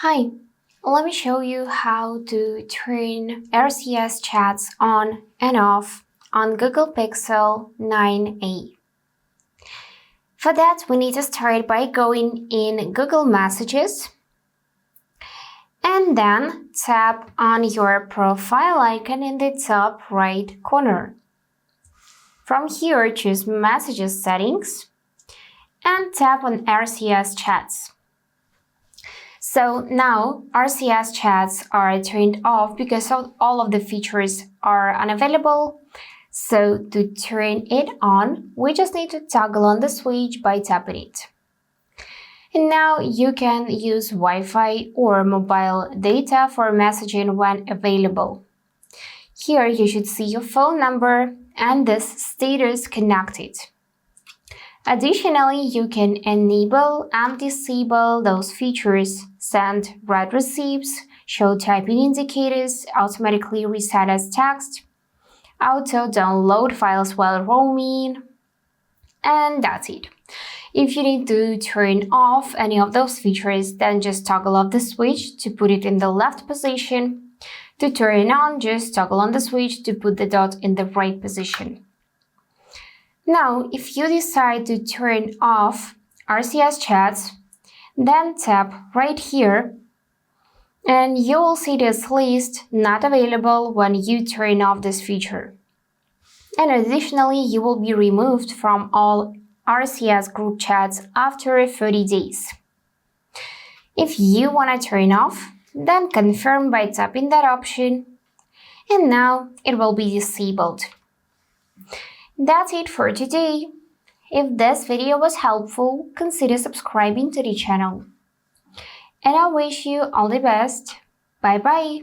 Hi, let me show you how to turn RCS chats on and off on Google Pixel 9a. For that, we need to start by going in Google Messages and then tap on your profile icon in the top right corner. From here, choose Messages Settings and tap on RCS Chats. So now RCS chats are turned off because all of the features are unavailable. So to turn it on, we just need to toggle on the switch by tapping it. And now you can use Wi-Fi or mobile data for messaging when available. Here you should see your phone number and this status connected. Additionally, you can enable and disable those features, send read receipts, show typing indicators, automatically reset as text, auto download files while roaming, and that's it. If you need to turn off any of those features, then just toggle off the switch to put it in the left position. To turn it on, just toggle on the switch to put the dot in the right position. Now, if you decide to turn off RCS chats, then tap right here and you will see this list not available when you turn off this feature. And additionally, you will be removed from all RCS group chats after 30 days. If you want to turn off, then confirm by tapping that option, and now it will be disabled. That's it for today. If this video was helpful, consider subscribing to the channel. And I wish you all the best. Bye bye.